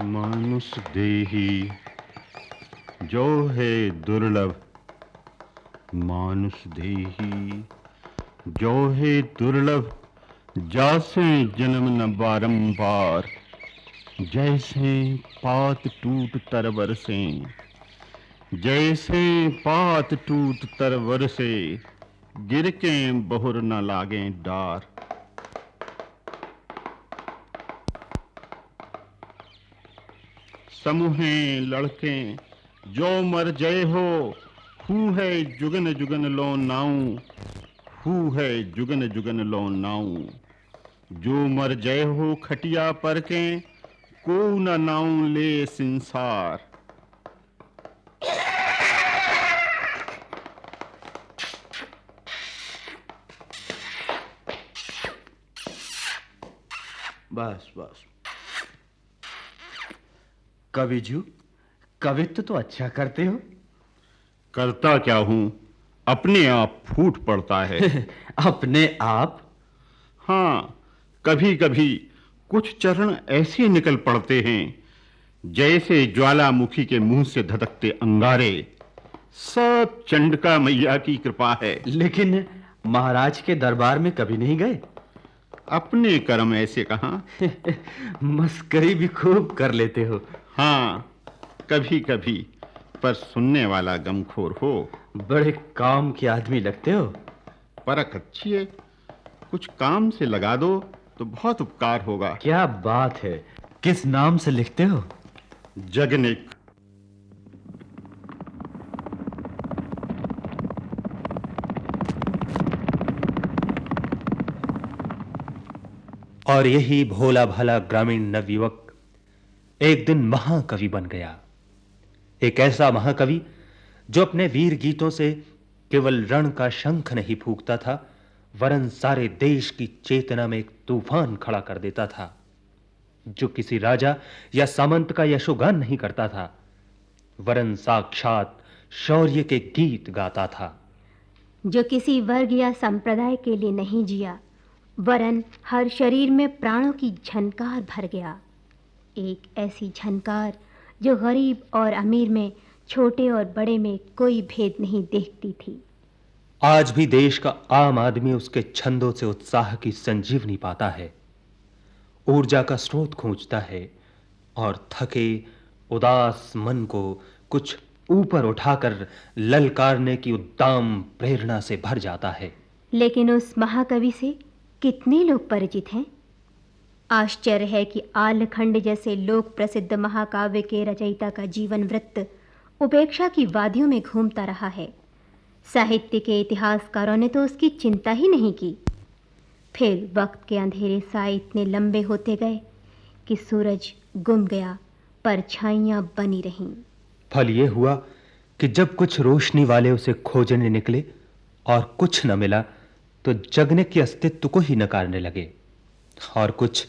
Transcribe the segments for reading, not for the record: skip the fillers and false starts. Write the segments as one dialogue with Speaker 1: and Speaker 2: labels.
Speaker 1: मानुष देही जो है दुर्लभ। मानुष देही जो है दुर्लभ। जासे जन्म न बारंबार। जैसे पात टूट तरवर से। जैसे पात टूट तरवर से। गिर के बहुर न लागे डार। समूहें लड़के जो मर जय हो। हू है जुगन जुगन लो नाऊ। हू है जुगन जुगन लो नाऊ। जो मर जय हो खटिया पर के। को न नाऊ ले संसार।
Speaker 2: बस बस। कविजू, कवित्व तो अच्छा करते हो।
Speaker 1: करता क्या हूं, अपने आप फूट पड़ता है।
Speaker 2: अपने आप?
Speaker 1: हां, कभी-कभी कुछ चरण ऐसे निकल पड़ते हैं जैसे ज्वालामुखी के मुंह से धधकते अंगारे। सब चंडिका मैया की कृपा है।
Speaker 2: लेकिन महाराज के दरबार में कभी नहीं गए?
Speaker 1: अपने कर्म ऐसे कहां।
Speaker 2: मस्करी भी खूब कर लेते हो।
Speaker 1: हां, कभी-कभी, पर सुनने वाला गमखोर हो।
Speaker 2: बड़े काम के आदमी लगते हो।
Speaker 1: परख अच्छी है। कुछ काम से लगा दो तो बहुत उपकार होगा।
Speaker 2: क्या बात है। किस नाम से लिखते हो?
Speaker 1: जगनिक।
Speaker 3: और यही भोला भाला ग्रामीण नवयुवक एक दिन महाकवि बन गया। एक ऐसा महाकवि जो अपने वीर गीतों से केवल रण का शंख नहीं फूंकता था, वरन सारे देश की चेतना में एक तूफान खड़ा कर देता था। जो किसी राजा या सामंत का यशोगान नहीं करता था, वरन साक्षात शौर्य के गीत गाता था।
Speaker 4: जो किसी वर्ग या संप्रदाय के लिए नहीं जिया, वरन हर शरीर में प्राणों की झनकार भर गया। एक ऐसी झनकार जो गरीब और अमीर में, छोटे और बड़े में कोई भेद नहीं देखती थी।
Speaker 3: आज भी देश का आम आदमी उसके छंदों से उत्साह की संजीवनी पाता है, ऊर्जा का स्रोत खोजता है और थके उदास मन को कुछ ऊपर उठाकर ललकारने की उद्दाम प्रेरणा से भर जाता है।
Speaker 4: लेकिन उस महाकवि से कितने लोग परिचित हैं? आश्चर्य है कि आलखंड जैसे लोक प्रसिद्ध महाकाव्य के रचयिता का जीवन वृत्त उपेक्षा की वादियों में घूमता रहा है। साहित्य के इतिहासकारों ने तो उसकी चिंता ही नहीं की। फिर वक्त के अंधेरे साए इतने लंबे होते गए कि सूरज गुम गया, परछाइयां बनी रहीं।
Speaker 3: फल यह हुआ कि जब कुछ रोशनी वाले उसे खोजने निकले और कुछ न मिला, तो जगनिक के अस्तित्व को ही नकारने लगे। और कुछ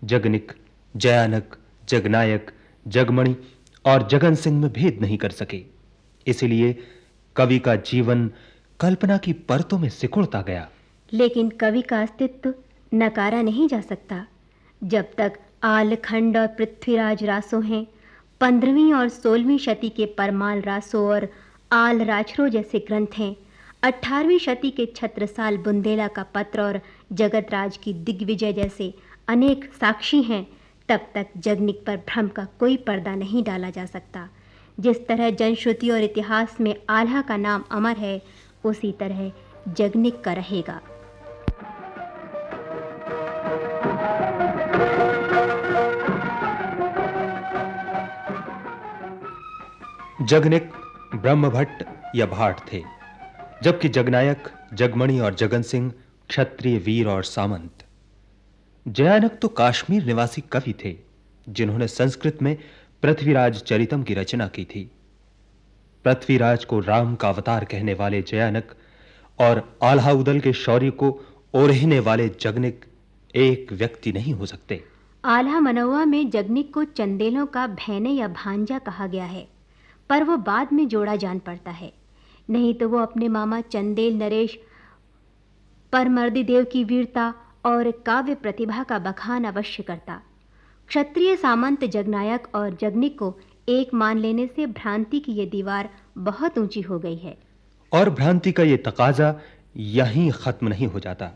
Speaker 3: जगनिक, जयानक, जगनायक, जगमणि और जगन सिंह में भेद नहीं कर सके। इसलिए कवि का जीवन कल्पना की परतों में सिकुड़ता गया।
Speaker 4: लेकिन कवि का अस्तित्व नकारा नहीं जा सकता। जब तक आलखंड और पृथ्वीराज रासो हैं, 15वीं और 16वीं शती के परमाल रासो और आल राजरो जैसे ग्रंथ हैं, 18वीं शती के छत्रसाल बुंदेला का पत्र और जगतराज की दिग्विजय जैसे अनेक साक्षी हैं, तब तक जगनिक पर भ्रम का कोई पर्दा नहीं डाला जा सकता। जिस तरह जनश्रुति और इतिहास में आल्हा का नाम अमर है, उसी तरह जगनिक का रहेगा।
Speaker 3: जगनिक ब्रह्मभट्ट या भाट थे, जबकि जगनायक, जगमणि और जगन सिंह क्षत्रिय वीर और सामंत। जयानक तो कश्मीर निवासी कवि थे, जिन्होंने संस्कृत में पृथ्वीराज चरितम की रचना की थी। पृथ्वीराज को राम का अवतार कहने वाले जयानक और आल्हाउदल के शौर्य को ओरहने वाले जगनिक एक व्यक्ति नहीं हो सकते।
Speaker 4: आल्हा मनोवा में जगनिक को चंदेलों का भैने या भांजा कहा गया है, पर वो बाद में जोड़ा जान पड़ता है। नहीं तो वो अपने मामा चंदेल नरेश परमर्दी देव की वीरता और काव्य प्रतिभा का बखान अवश्य करता। क्षत्रिय सामंत जगनायक और जगनिक को एक मान लेने से भ्रांति की ये दीवार बहुत ऊंची हो गई है।
Speaker 3: और भ्रांति का ये तकाजा यहीं खत्म नहीं हो जाता।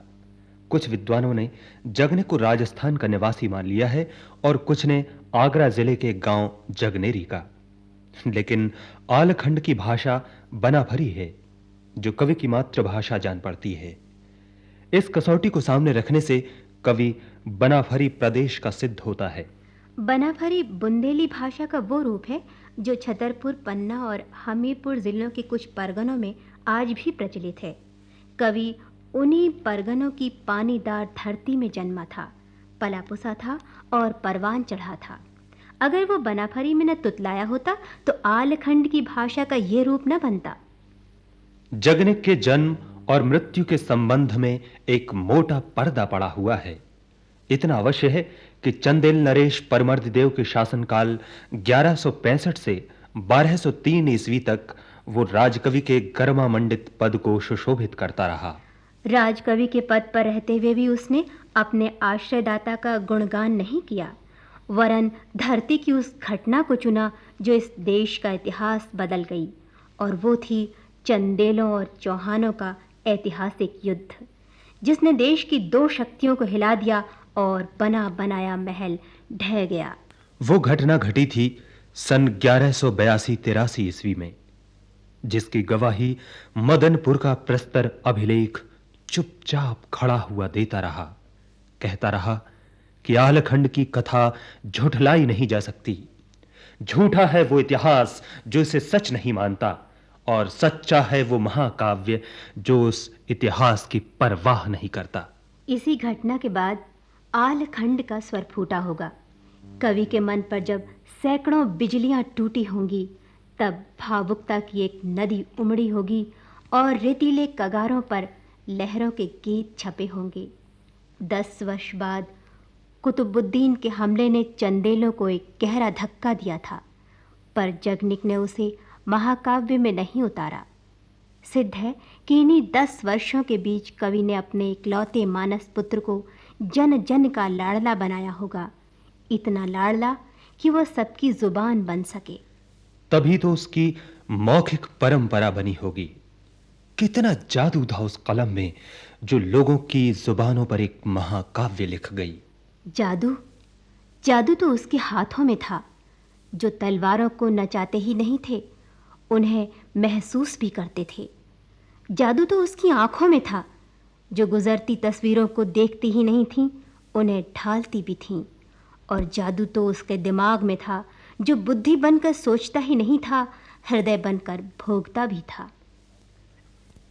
Speaker 3: कुछ विद्वानों ने जगनिक को राजस्थान का निवासी मान लिया है और कुछ ने आगरा जिले के गांव जगनेरी का। लेकिन आलखंड की भाषा बनाभरी है, जो कवि की मातृभाषा जान पड़ती है। इस कसौटी को सामने रखने से कवि बनाभरी प्रदेश का सिद्ध होता है।
Speaker 4: बनाभरी बुंदेली भाषा का वो रूप है जो छतरपुर, पन्ना और हमीरपुर जिलों के कुछ परगनों में आज भी प्रचलित है। कवि उन्हीं परगनों की पानीदार धरती में जन्मा था, पला पुसा था और परवान चढ़ा था। अगर वो बनाभरी में न तुतलाया होता तो आलखंड की भाषा का ये रूप न बनता।
Speaker 3: जगनिक के जन्म और मृत्यु के संबंध में एक मोटा पर्दा पड़ा हुआ है। इतना अवश्य है कि चंदेल नरेश परमर्दिदेव के शासनकाल 1165 से 1203 ईस्वी तक वो राजकवि के गरिमा मंडित पद को सुशोभित करता रहा।
Speaker 4: राजकवि के पद पर रहते हुए भी उसने अपने आश्रयदाता का गुणगान नहीं किया, वरन धरती की उस घटना को चुना जो इस देश का इतिहास बदल गई, और वो थी चंदेलों और चौहानों का ऐतिहासिक युद्ध, जिसने देश की दो शक्तियों को हिला दिया और बना बनाया महल ढह गया।
Speaker 3: वो घटना घटी थी सन 1182-83 ईस्वी में, जिसकी गवाही मदनपुर का प्रस्तर अभिलेख चुपचाप खड़ा हुआ देता रहा, कहता रहा कि आलखंड की कथा झुठलाई नहीं जा सकती। झूठा है वो इतिहास जो इसे सच नहीं मानता, और सच्चा है वो महाकाव्य जो उस इतिहास की परवाह नहीं करता।
Speaker 4: इसी घटना के बाद आलखंड का स्वर फूटा होगा। कवि के मन पर जब सैकड़ों बिजलियां टूटी होंगी, तब भावुकता की एक नदी उमड़ी होगी और रेतीले कगारों पर लहरों के गीत छपे होंगे। 10 वर्ष बाद कुतुबुद्दीन के हमले ने चंदेलों को एक गहरा धक्का दिया था, पर जगनिक ने उसे महाकाव्य में नहीं उतारा। सिद्ध है कि इन्हीं 10 वर्षों के बीच कवि ने अपने इकलौते मानस पुत्र को जन जन का लाडला बनाया होगा, इतना लाडला कि वह सबकी जुबान बन सके।
Speaker 3: तभी तो उसकी मौखिक परंपरा बनी होगी। कितना जादू था उस कलम में जो लोगों की जुबानों पर एक महाकाव्य लिख गई।
Speaker 4: जादू जादू तो उसके हाथों में था, जो तलवारों को नचाते ही नहीं थे, उन्हें महसूस भी करते थे। जादू तो उसकी आंखों में था, जो गुजरती तस्वीरों को देखती ही नहीं थीं, उन्हें ढालती भी थीं। और जादू तो उसके दिमाग में था, जो बुद्धि बनकर सोचता ही नहीं था, हृदय बनकर भोगता भी था।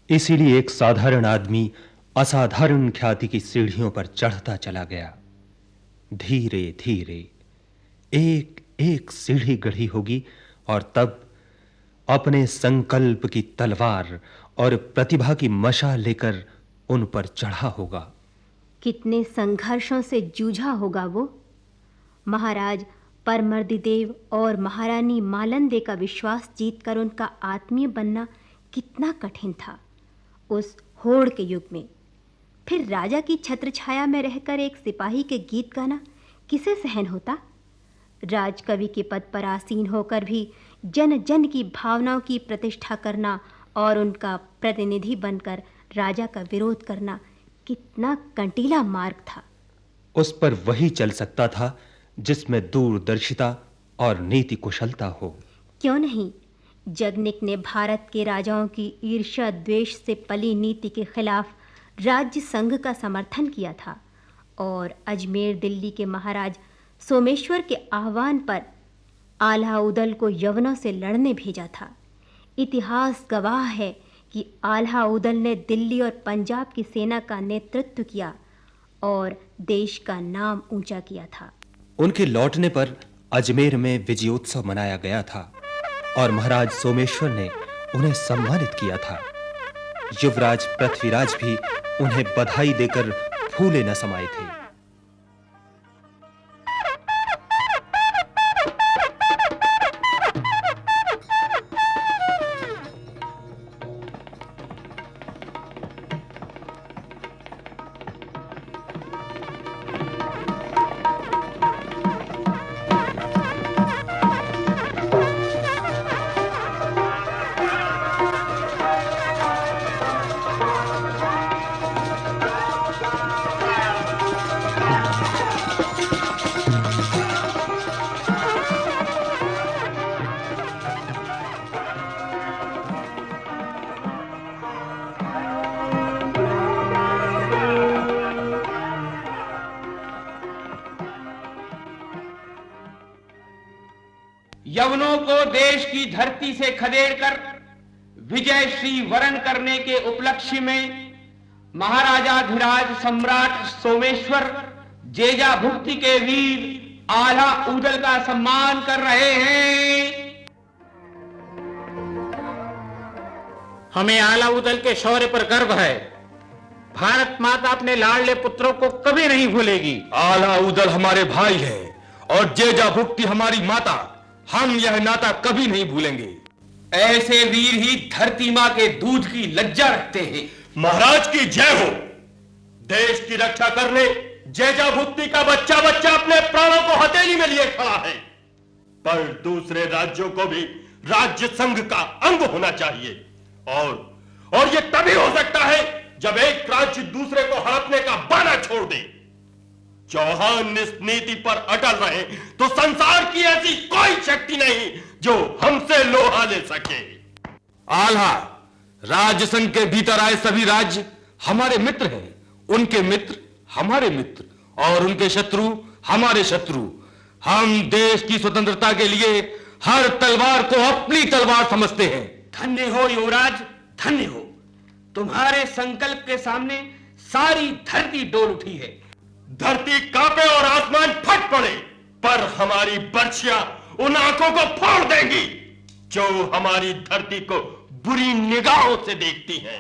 Speaker 3: इसीलिए एक साधारण आदमी असाधारण ख्याति की सीढ़ियों पर चढ़ता चला गया। धीरे धीरे एक एक सीढ़ी गढ़ी होगी, और तब अपने संकल्प की तलवार और प्रतिभा की मशाल लेकर उन पर चढ़ा होगा।
Speaker 4: कितने संघर्षों से जूझा होगा वो। महाराज परमर्दिदेव और महारानी मालंदे का विश्वास जीतकर उनका आत्मीय बनना कितना कठिन था उस होड़ के युग में। फिर राजा की छत्रछाया में रहकर एक सिपाही के गीत गाना किसे सहन होता। राजकवि के पद पर आसीन होकर भी जन जन की भावनाओं की प्रतिष्ठा करना और उनका प्रतिनिधि बनकर राजा का विरोध करना कितना कंटीला मार्ग था।
Speaker 3: उस पर वही चल सकता था जिसमें दूरदर्शिता और नीति कुशलता हो।
Speaker 4: क्यों नहीं, जगनिक ने भारत के राजाओं की ईर्ष्या द्वेष से पली नीति के खिलाफ राज्य संघ का समर्थन किया था, और अजमेर दिल्ली के महाराज सोमेश्वर के आह्वान पर आल्हा उदल को यवनों से लड़ने भेजा था। इतिहास गवाह है कि आल्हा उदल ने दिल्ली और पंजाब की सेना का नेतृत्व किया और देश का नाम ऊंचा किया था।
Speaker 3: उनके लौटने पर अजमेर में विजयोत्सव मनाया गया था और महाराज सोमेश्वर ने उन्हें सम्मानित किया था। युवराज पृथ्वीराज भी उन्हें बधाई देकर फूले न समाये थे।
Speaker 5: यवनों को देश की धरती से खदेड़कर विजय श्री वरण करने के उपलक्ष्य में महाराजाधिराज सम्राट सोमेश्वर जेजा भुक्ति के वीर आला उदल का सम्मान कर रहे हैं।
Speaker 6: हमें आला उदल के शौर्य पर गर्व है। भारत माता अपने लाडले पुत्रों को कभी नहीं भूलेगी।
Speaker 7: आला उदल हमारे भाई है और जेजा भुक्ति हमारी माता। हम यह नाता कभी नहीं भूलेंगे।
Speaker 5: ऐसे वीर ही धरती मां के दूध की लज्जा रखते हैं।
Speaker 7: महाराज की जय हो। देश की रक्षा करने जेजा भुक्ति का बच्चा बच्चा अपने प्राणों को हथेली में लिए खड़ा है, पर दूसरे राज्यों को भी राज्य संघ का अंग होना चाहिए। और यह तभी हो सकता है जब एक राज्य दूसरे को हड़पने का बाना छोड़ दे। चौहान इस नीति पर अटल रहे तो संसार की ऐसी कोई शक्ति नहीं जो हमसे लोहा ले सके। आल्हा, राज्य संघ के भीतर आए सभी राज्य हमारे मित्र हैं, उनके मित्र हमारे मित्र और उनके शत्रु हमारे शत्रु। हम देश की स्वतंत्रता के लिए हर तलवार को अपनी तलवार समझते हैं।
Speaker 5: धन्य हो युवराज, धन्य हो। तुम्हारे संकल्प के सामने सारी धरती डोल उठी है।
Speaker 7: धरती कांपे और आसमान फट पड़े, पर हमारी बर्छियां उन आंखों को फोड़ देंगी जो हमारी धरती को बुरी निगाहों से देखती हैं।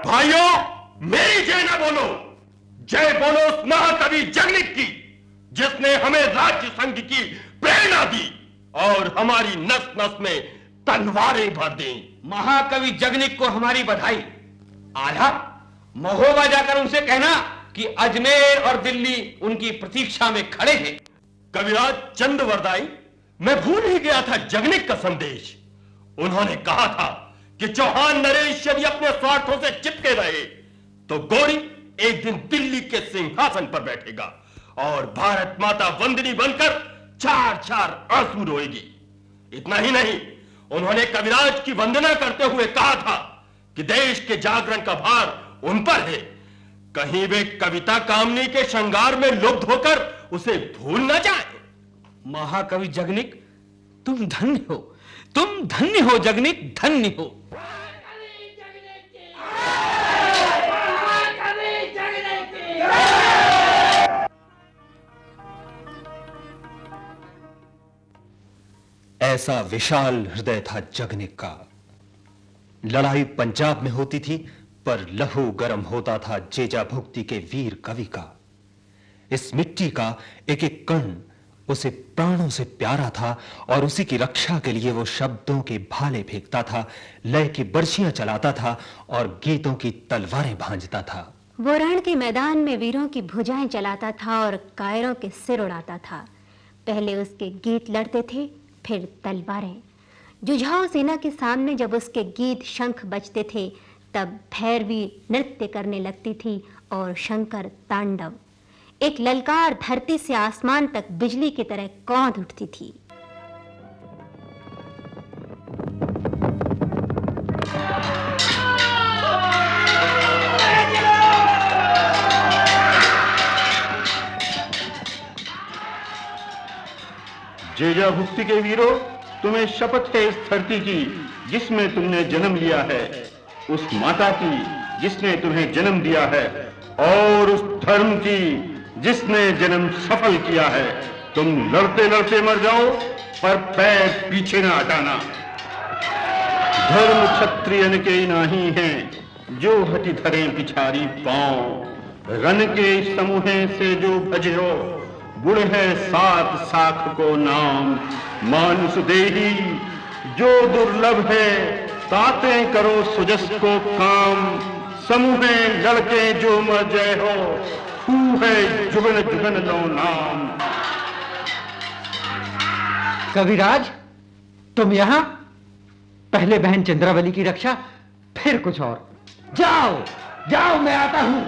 Speaker 7: भाइयों, मेरी जय ना बोलो, जय बोलो उस महाकवि जगनिक की जिसने हमें राज्य संघ की प्रेरणा दी और हमारी नस नस में तलवारें भर दी।
Speaker 5: महाकवि जगनिक को हमारी बधाई। आला, महोबा जाकर उनसे कहना कि अजमेर और दिल्ली उनकी प्रतीक्षा में खड़े हैं।
Speaker 7: कविराज चंद्रवरदाई, मैं भूल ही गया था जगनिक का संदेश। उन्होंने कहा था कि चौहान नरेश यदि अपने स्वार्थों से चिपके रहे तो गौरी एक दिन दिल्ली के सिंहासन पर बैठेगा और भारत माता वंदनी बनकर चार चार आंसू रोएगी। इतना ही नहीं, उन्होंने कविराज की वंदना करते हुए कहा था कि देश के जागरण का भार उन पर है। कहीं वे कविता कामनी के श्रृंगार में लुप्त होकर उसे भूल न जाए।
Speaker 5: महाकवि जगनिक, तुम धन्य हो, तुम धन्य हो जगनिक, धन्य हो।
Speaker 3: ऐसा विशाल हृदय था जगनिक का। लड़ाई पंजाब में होती थी पर लहू गर्म होता था जेजा भुक्ति के वीर कवि का। इस मिट्टी का एक एक कण उसे प्राणों से प्यारा था और उसी की रक्षा के लिए वो शब्दों के भाले फेंकता था, लय की बर्छियां चलाता था और गीतों की तलवारें भांजता था।
Speaker 4: वो रण के मैदान में वीरों की भुजाएं चलाता था और कायरों के सिर उड़ाता था। पहले उसके गीत लड़ते थे, फिर तलवारें। जुझाऊ सेना के सामने जब उसके गीत शंख बजते थे तब भैरवी नृत्य करने लगती थी और शंकर तांडव। एक ललकार धरती से आसमान तक बिजली की तरह कौंध उठती थी।
Speaker 1: जेजा भुक्ति के वीरों, तुम्हें शपथ है इस धरती की जिसमें तुमने जन्म लिया है, उस माता की जिसने तुम्हें जन्म दिया है और उस धर्म की जिसने जन्म सफल किया है। तुम लड़ते लड़ते मर जाओ पर पैर पीछे ना हटाना। धर्म क्षत्रियन के नाही हैं जो हटी धरे पिछारी पांव। रन के समूहे से जो भजे हो गुण है सात साख को नाम। मानुष देही जो दुर्लभ है ताते करो सुजस को काम। समूहे लड़के जो मर जय हो हू है जुगन जुगन लो नाम।
Speaker 2: कविराज, तुम यहां? पहले बहन चंद्रावली की रक्षा, फिर कुछ और। जाओ जाओ, मैं आता हूं।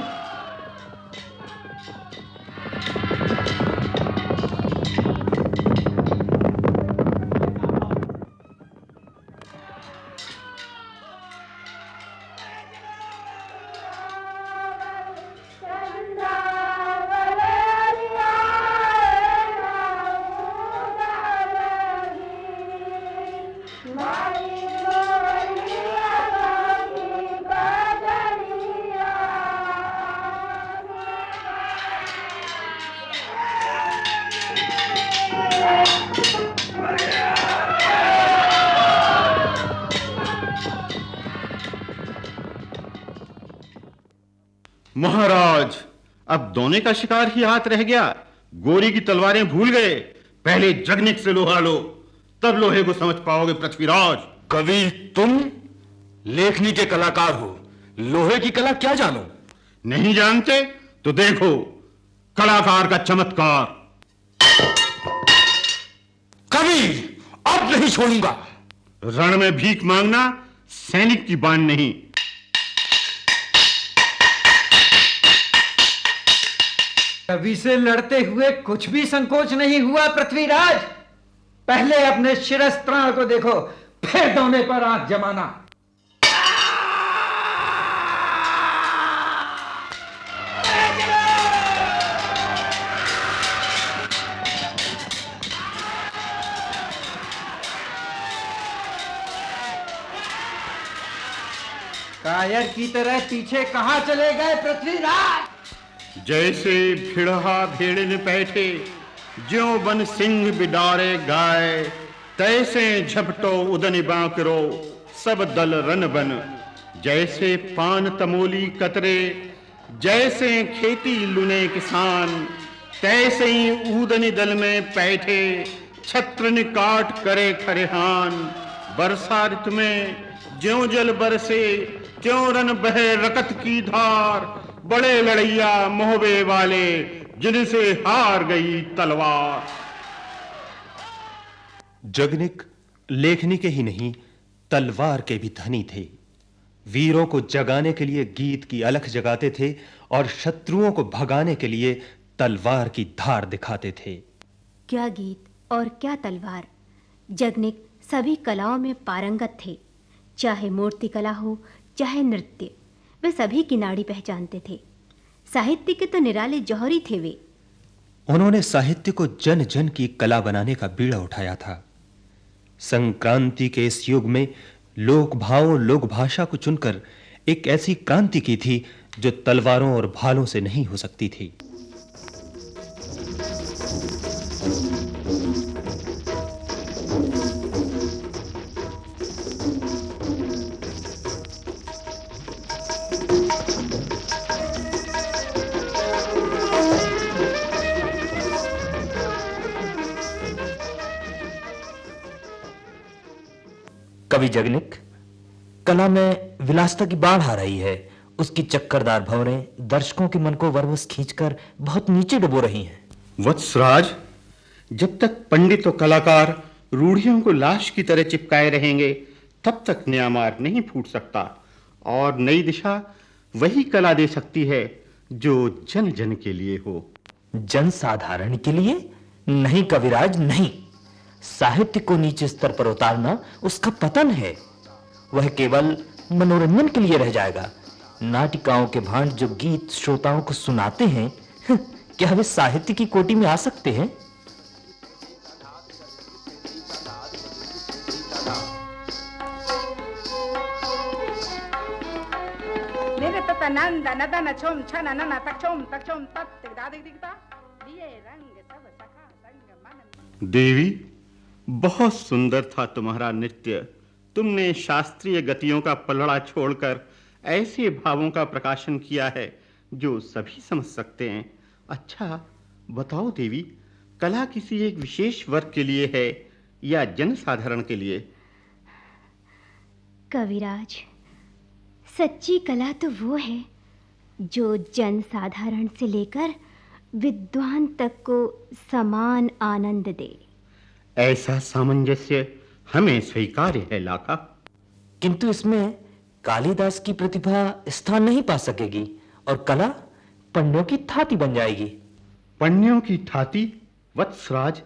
Speaker 1: महाराज, अब दोने का शिकार ही हाथ रह गया। गोरी की तलवारें भूल गए। पहले जगनिक से लोहा लो, तब लोहे को समझ पाओगे पृथ्वीराज।
Speaker 7: कवि, तुम लेखनी के कलाकार हो, लोहे की कला क्या जानो?
Speaker 1: नहीं जानते तो देखो कलाकार का चमत्कार।
Speaker 7: कवि, अब नहीं छोड़ूंगा।
Speaker 1: रण में भीख मांगना सैनिक की बान नहीं।
Speaker 2: कवि से लड़ते हुए कुछ भी संकोच नहीं हुआ पृथ्वीराज। पहले अपने शिरस्त्राण को देखो, फिर दोने पर आंख जमाना। कायर की तरह पीछे कहां चले गए पृथ्वीराज?
Speaker 1: जैसे भिड़हा भेड़न बैठे, ज्यों बन सिंह बिडारे गाय, तैसे झपटो उदन बांकरो, सब दल रन बन। जैसे पान तमोली कतरे, जैसे खेती लुने किसान, तैसे ही ऊदनी दल में बैठे, छत्रन काट करे खरिहान। बरसा ऋतु में ज्यों जल बरसे, त्यों रन बहे रकत की धार। बड़े लड़ैया मोहबे वाले, जिनसे हार गई तलवार।
Speaker 3: जगनिक लेखनी के ही नहीं, तलवार के भी धनी थे। वीरों को जगाने के लिए गीत की अलख जगाते थे और शत्रुओं को भगाने के लिए तलवार की धार दिखाते थे।
Speaker 4: क्या गीत और क्या तलवार! जगनिक सभी कलाओं में पारंगत थे। चाहे मूर्ति कला हो, चाहे नृत्य, वे सभी की नाड़ी पहचानते थे। साहित्य के तो निराले जौहरी थे वे।
Speaker 3: उन्होंने साहित्य को जन जन की कला बनाने का बीड़ा उठाया था। संक्रांति के इस युग में लोक भाव, लोक भाषा को चुनकर एक ऐसी क्रांति की थी जो तलवारों और भालों से नहीं हो सकती थी।
Speaker 8: कवि जगनिक, कला में विलासिता की बाढ़ आ रही है। उसकी चक्करदार भंवरें दर्शकों के मन को वरवश खींचकर बहुत नीचे डुबो रही हैं।
Speaker 1: वत्सराज, जब तक पंडित और कलाकार रूढ़ियों को लाश की तरह चिपकाए रहेंगे, तब तक नया मार्ग नहीं फूट सकता। और नई दिशा वही कला दे सकती है जो जन जन के लिए हो।
Speaker 8: जन साधारण के लिए नहीं कविराज, नहीं। साहित्य को नीचे स्तर पर उतारना उसका पतन है। वह केवल मनोरंजन के लिए रह जाएगा। नाटिकाओं के भांट जो गीत श्रोताओं को सुनाते हैं, क्या वे साहित्य की कोटि में आ सकते हैं?
Speaker 1: देवी, बहुत सुंदर था तुम्हारा नृत्य। तुमने शास्त्रीय गतियों का पलड़ा छोड़कर ऐसे भावों का प्रकाशन किया है जो सभी समझ सकते हैं। अच्छा बताओ देवी, कला किसी एक विशेष वर्ग के लिए है या जनसाधारण के लिए?
Speaker 4: कविराज, सच्ची कला तो वो है जो जनसाधारण से लेकर विद्वान तक को समान आनंद दे।
Speaker 1: ऐसा सामंजस्य हमें स्वीकार्य है लाखा।
Speaker 8: किंतु इसमें कालिदास की प्रतिभा स्थान नहीं पा सकेगी और कला पन्नों की थाती बन जाएगी।
Speaker 1: पन्नों की थाती? वत्सराज,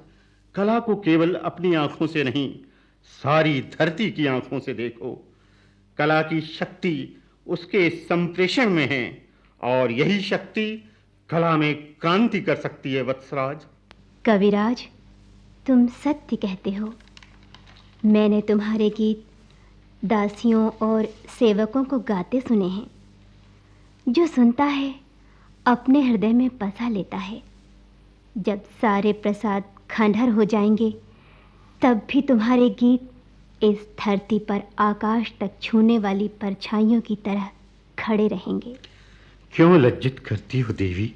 Speaker 1: कला को केवल अपनी आंखों से नहीं, सारी धरती की आंखों से देखो। कला की शक्ति उसके संप्रेषण में है और यही शक्ति कला में क्रांति कर सकती है। वत्सराज।
Speaker 4: कविराज, तुम सत्य कहते हो। मैंने तुम्हारे गीत दासियों और सेवकों को गाते सुने हैं। जो सुनता है अपने हृदय में बसा लेता है। जब सारे प्रसाद खंडहर हो जाएंगे, तब भी तुम्हारे गीत इस धरती पर आकाश तक छूने वाली परछाइयों की तरह खड़े रहेंगे।
Speaker 2: क्यों लज्जित करती हो देवी?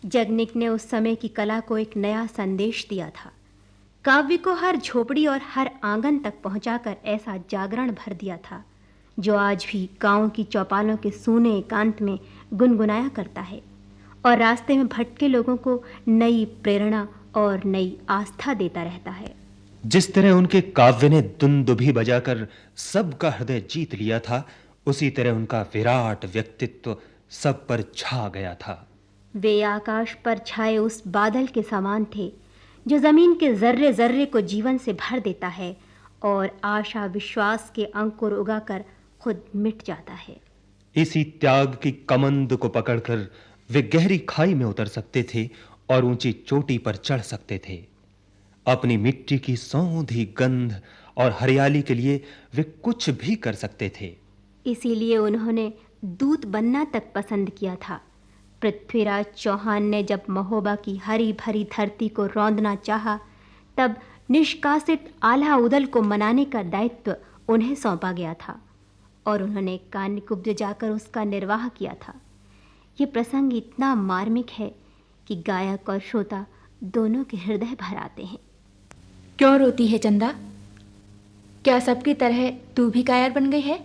Speaker 4: जगनिक ने उस समय की कला को एक नया संदेश दिया था। काव्य को हर झोपड़ी और हर आंगन तक पहुंचाकर ऐसा जागरण भर दिया था जो आज भी गांव की चौपालों के सूने एकांत में गुनगुनाया करता है और रास्ते में भटके लोगों को नई प्रेरणा और नई आस्था देता रहता है।
Speaker 3: जिस तरह उनके काव्य ने दुंदुभी बजाकर सबका हृदय जीत लिया था, उसी तरह उनका विराट व्यक्तित्व सब पर छा गया था।
Speaker 4: वे आकाश पर छाए उस बादल के समान थे जो जमीन के जर्रे जर्रे को जीवन से भर देता है और आशा विश्वास के अंकुर उगाकर खुद मिट जाता है।
Speaker 3: इसी त्याग की कमंद को पकड़कर वे गहरी खाई में उतर सकते थे और ऊंची चोटी पर चढ़ सकते थे। अपनी मिट्टी की सौंधी गंध और हरियाली के लिए वे कुछ भी कर सकते थे।
Speaker 4: इसीलिए उन्होंने दूत बनना तक पसंद किया था। पृथ्वीराज चौहान ने जब महोबा की हरी भरी धरती को रौंदना चाहा, तब निष्कासित आला उदल को मनाने का दायित्व उन्हें सौंपा गया था और उन्होंने कान्यकुब्ज जाकर उसका निर्वाह किया था। ये प्रसंग इतना मार्मिक है कि गायक और श्रोता दोनों के हृदय भर आते हैं।
Speaker 9: क्यों रोती है चंदा? क्या सबकी तरह तू भी कायर बन गई है?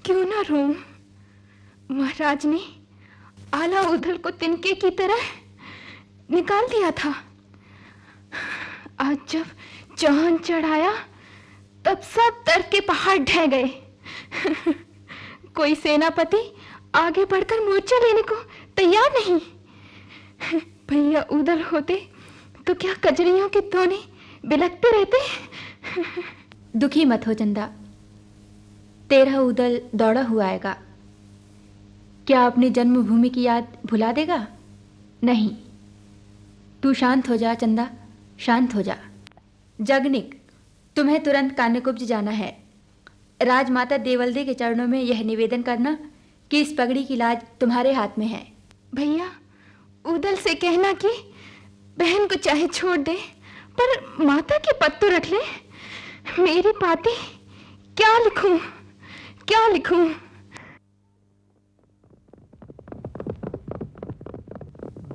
Speaker 10: क्यों ना रोऊं? महाराज ने आला उदल को तिनके की तरह निकाल दिया था। आज जब चौहान चढ़ाया तब सब दर्द के पहाड़ ढह गए। कोई सेनापति आगे बढ़कर मोर्चा लेने को तैयार नहीं। भैया उदल होते तो क्या कजरियों के दोने बिलखते रहते।
Speaker 9: दुखी मत हो चंदा, तेरा उदल दौड़ा हुआ आएगा। क्या अपनी जन्मभूमि की याद भुला देगा? नहीं, तू शांत हो जा चंदा, शांत हो जा। जगनिक, तुम्हें तुरंत कान्यकुब्ज जाना है। राजमाता देवल्दी के चरणों में यह निवेदन करना कि इस पगड़ी की लाज तुम्हारे हाथ में है।
Speaker 10: भैया उदल से कहना कि बहन को चाहे छोड़ दे, पर माता के पद तो रख ले। मेरी पाती क्या लिखूं, क्या लिखूं?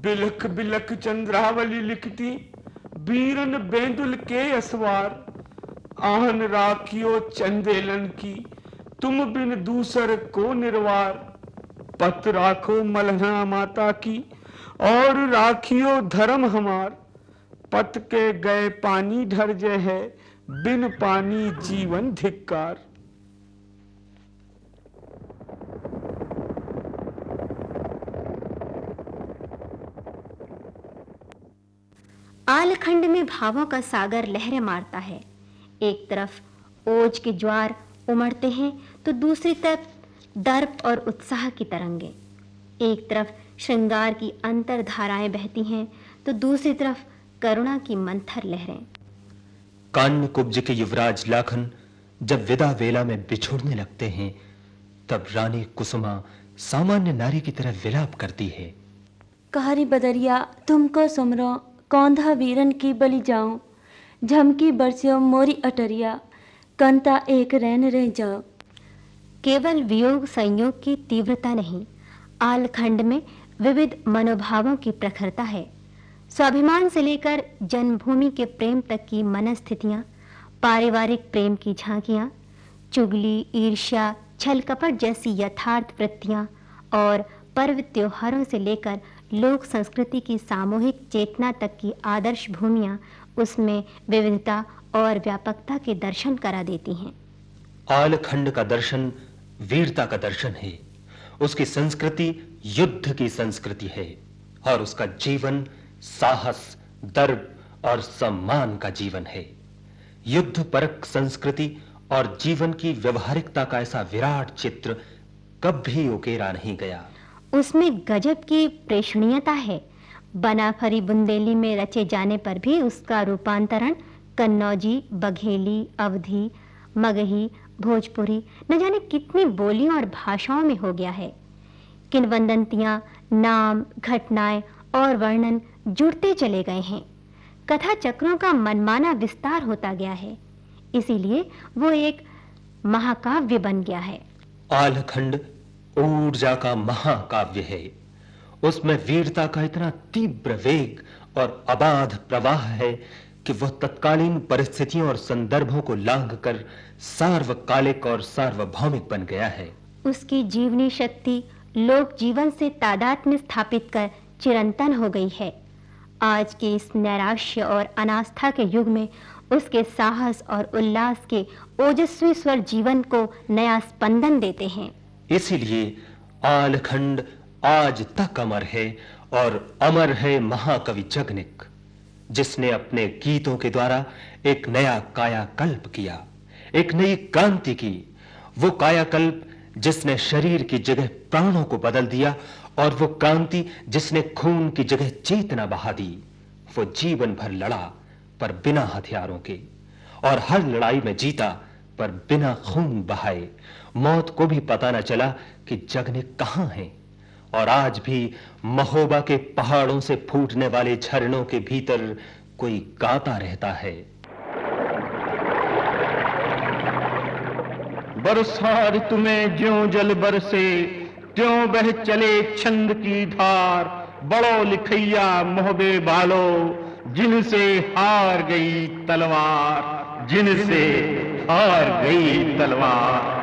Speaker 5: बिलख बिलख चंद्रावली लिखती बीरन बेंदुल के असवार। आहन राखियो चंदेलन की तुम बिन दूसर को निर्वार। पत राखो मलहना माता की और राखियो धर्म हमार। पत के गए पानी ढर जे है बिन पानी जीवन धिक्कार।
Speaker 4: आलखंड में भावों का सागर लहरें मारता है। एक तरफ ओज के ज्वार उमड़ते हैं तो दूसरी तरफ दर्प और उत्साह की तरंगें। एक तरफ श्रृंगार की अंतर धाराएं बहती हैं तो दूसरी तरफ करुणा की मंथर लहरें।
Speaker 3: कान्यकुब्ज के युवराज लाखन जब विदा वेला में बिछोड़ने लगते हैं, तब रानी कुसुमा सामान्य नारी की तरह विलाप करती है।
Speaker 11: कहरी बदरिया तुमको सुमरो, कौंधा वीरन की बलि जाऊं। झमकी बरसियों मोरी अटरिया, कंता एक रैन रह जाओ।
Speaker 4: केवल वियोग संयोग की तीव्रता नहीं, आलखंड में विविध मनोभावों की प्रखरता है। स्वाभिमान से लेकर जन्मभूमि के प्रेम तक की मनस्थितियाँ, पारिवारिक प्रेम की झांकियाँ, चुगली, ईर्ष्या, छल कपट जैसी यथार्थ वृत्तियाँ और पर्व त्योहारों से लेकर लोक संस्कृति की सामूहिक चेतना तक की आदर्श भूमियाँ उसमें विविधता और व्यापकता के दर्शन करा देती हैं।
Speaker 3: आलखंड का दर्शन वीरता का दर्शन है। उसकी संस्कृति युद्ध की संस्कृति है और उसका जीवन साहस, दर्प और सम्मान का जीवन है। युद्ध परक संस्कृति और जीवन की व्यवहारिकता का ऐसा विराट चित्र कभी उकेरा नहीं गया।
Speaker 4: उसमें गजब की प्रेषणीयता है। बनाफरी बुंदेली में रचे जाने पर भी उसका रूपांतरण कन्नौजी, बघेली, अवधी, मगही, भोजपुरी न जाने कितनी बोलियों और भाषाओं में हो गया है। किंवदंतियां, नाम, घटनाएं और वर्णन जुड़ते चले गए हैं। कथा चक्रों का मनमाना विस्तार होता गया है, इसीलिए वो एक महाकाव्य बन गया है।
Speaker 3: आलखंड ऊर्जा का महाकाव्य है। उसमें वीरता का इतना तीव्र वेग और अबाध प्रवाह है कि वह तत्कालीन परिस्थितियों और संदर्भों को लांघकर सार्वकालिक और सार्वभौमिक बन गया है।
Speaker 4: उसकी जीवनी शक्ति लोक जीवन से तादात्म्य स्थापित कर चिरंतन हो गई है। आज के इस नैराश्य और अनास्था के युग में उसके साहस और उल्लास के ओजस्वी स्वर जीवन को नया स्पंदन देते हैं।
Speaker 3: इसीलिए आलखंड आज तक अमर है, और अमर है महाकवि जगनिक, जिसने अपने गीतों के द्वारा एक नया कायाकल्प किया, एक नई क्रांति की। वो कायाकल्प जिसने शरीर की जगह प्राणों को बदल दिया, और वो क्रांति जिसने खून की जगह चेतना बहा दी। वो जीवन भर लड़ा, पर बिना हथियारों के, और हर लड़ाई में जीता, पर बिना खून बहाए। मौत को भी पता न चला कि जगनिक कहां है। और आज भी महोबा के पहाड़ों से फूटने वाले झरनों के भीतर कोई गाता रहता है।
Speaker 1: बरसा ऋतु में ज्यों जल बरसे, त्यों बह चले छंद की धार। बड़ो लिखैया मोहबे बालो, जिनसे हार गई तलवार, जिनसे हार गई तलवार।